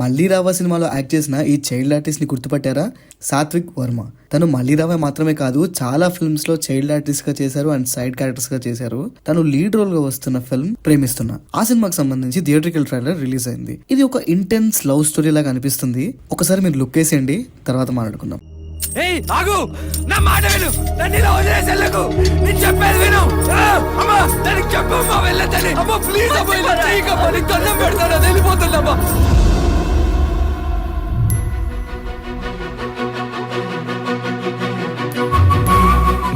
మళ్ళీ రావా సినిమాలో యాక్ట్ చేసిన ఈ చైల్డ్ ఆర్టిస్ట్ ని గుర్తుపట్టారా? సాత్విక్ వర్మ. తను మళ్ళీ రావా మాత్రమే కాదు, చాలా ఫిల్మ్స్ లో చైల్డ్ ఆర్టిస్ట్ గా చేశారు అండ్ సైడ్ క్యారెక్టర్స్ గా చేశారు. తను లీడ్ రోల్ గా వస్తున్న ఫిల్మ్ ప్రేమిస్తున్నా. ఆ సినిమాకి సంబంధించి థియేట్రికల్ ట్రైలర్ రిలీజ్ అయింది. ఇది ఒక ఇంటెన్స్ లవ్ స్టోరీ లాగా అనిపిస్తుంది. ఒకసారి మీరు లుక్ వేసేయండి, తర్వాత మాట్లాడుకుందాం. ఆగు, నా మాట విను, నన్ను ఇలా వదిలేసేళ్ళకు, నేను చెప్పేది విను. అమ్మా దానికి చెప్పమ్మా, వెళ్ళదని. అమ్మా ప్లీజ్ అమ్మా, ఇలా చేయకమ్మా, నీకు దండం పెడతాను, అది వెళ్ళిపోతుందమ్మా.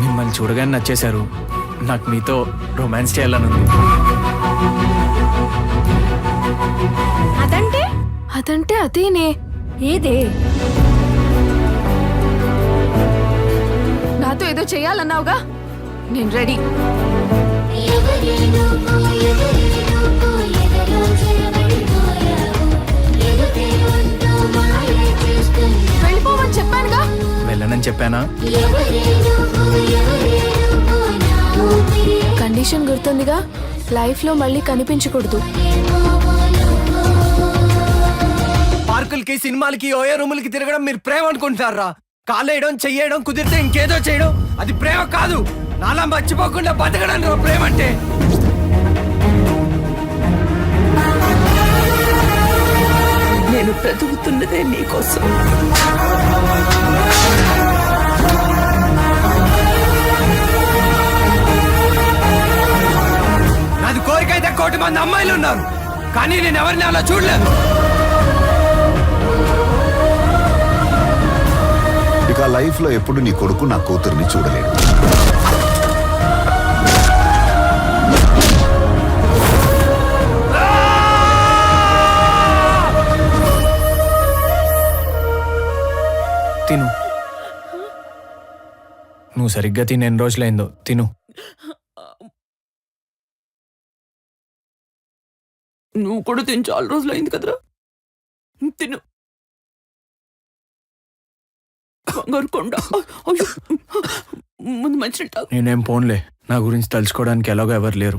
మిమ్మల్ని చూడగానే నచ్చేశారు. నాకు మీతో రొమాన్స్ చేయాలని ఉంది. అదంటే అదేనే. ఏదే? నాతో ఏదో చెయ్యాలన్నావుగా, నేను రెడీ. వెళ్ళిపోమని చెప్పానుగా. వెళ్ళనని చెప్పానా? కండిషన్ గుర్తుందిగా, లైఫ్ లో మళ్ళీ కనిపించకూడదు. పార్కులకి, సినిమాలకి, ఓయో రూములకి తిరగడం మీరు ప్రేమ అనుకుంటారా? కాలేయడం, చెయ్యడం, కుదిరితే ఇంకేదో చేయడం అది ప్రేమ కాదు. నాలా మర్చిపోకుండా బతకడం రా ప్రేమ అంటే. నేను బ్రతుకుతున్నదే నీకోసం. నాది కోరిక అయితే 1 కోటి మంది అమ్మాయిలు ఉన్నారు, కానీ నేను ఎవరిని అలా చూడలేదు. ఇక లైఫ్ లో ఎప్పుడు నీ కొడుకు నా కూతుర్ని చూడలేడు. తిను, నువ్వు సరిగ్గా తిని ఎన్ని రోజులైందో. తిను. నువ్వు కూడా తిని చాలా రోజులైంది కదరా, తిను. ముందు మంచి నేనేం పోన్లే, నా గురించి తలుచుకోవడానికి ఎలాగో ఎవరు లేరు.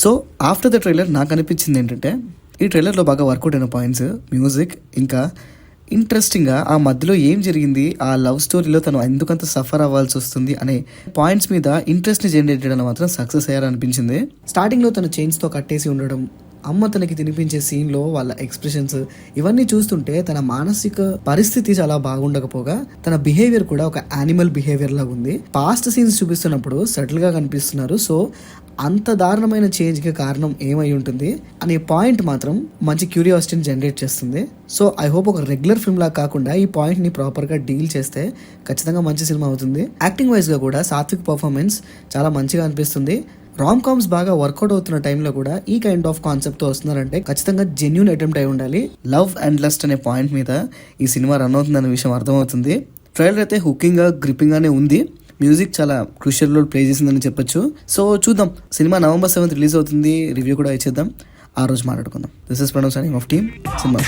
సో ఆఫ్టర్ ద ట్రైలర్ నాకు అనిపించింది ఏంటంటే, ఈ ట్రైలర్లో బాగా వర్కౌట్ అయిన పాయింట్స్, మ్యూజిక్, ఇంకా ఇంట్రెస్టింగ్గా ఆ మధ్యలో ఏం జరిగింది, ఆ లవ్ స్టోరీలో తను ఎందుకంత సఫర్ అవ్వాల్సి వస్తుంది అనే పాయింట్స్ మీద ఇంట్రెస్ట్ని జనరేట్ చేయడం మాత్రం సక్సెస్ అయ్యారనిపించింది. స్టార్టింగ్లో తను చైన్స్తో కట్టేసి ఉండడం, అమ్మ తనకి తినిపించే సీన్లో వాళ్ళ ఎక్స్ప్రెషన్స్, ఇవన్నీ చూస్తుంటే తన మానసిక పరిస్థితి చాలా బాగుండకపోగా తన బిహేవియర్ కూడా ఒక యానిమల్ బిహేవియర్ లాగా ఉంది. పాస్ట్ సీన్స్ చూపిస్తున్నప్పుడు సటిల్గా కనిపిస్తున్నారు. సో అంత దారుణమైన చేంజ్కి కారణం ఏమై ఉంటుంది అనే పాయింట్ మాత్రం మంచి క్యూరియాసిటీని జనరేట్ చేస్తుంది. సో ఐ హోప్ ఒక రెగ్యులర్ ఫిల్మ్ లాగా కాకుండా ఈ పాయింట్ని ప్రాపర్గా డీల్ చేస్తే ఖచ్చితంగా మంచి సినిమా అవుతుంది. యాక్టింగ్ వైజ్గా కూడా సాత్విక్ పర్ఫార్మెన్స్ చాలా మంచిగా అనిపిస్తుంది. రామ్ కామ్స్ బాగా వర్కౌట్ అవుతున్న టైంలో కూడా ఈ కైండ్ ఆఫ్ కాన్సెప్ట్తో వస్తున్నారంటే ఖచ్చితంగా జెన్యూన్ అటెంప్ట్ అయి ఉండాలి. లవ్ అండ్ లస్ట్ అనే పాయింట్ మీద ఈ సినిమా రన్ అవుతుందనే విషయం అర్థమవుతుంది. ట్రైలర్ అయితే హుకింగ్గా, గ్రిప్పింగ్గానే ఉంది. మ్యూజిక్ చాలా క్రూషియల్ రోల్ ప్లే చేసిందని చెప్పొచ్చు. సో చూద్దాం, సినిమా November 7th రిలీజ్ అవుతుంది. రివ్యూ కూడా ఇచ్చేద్దాం, ఆ రోజు మాట్లాడుకుందాం. This is Pranav signing off team cinema.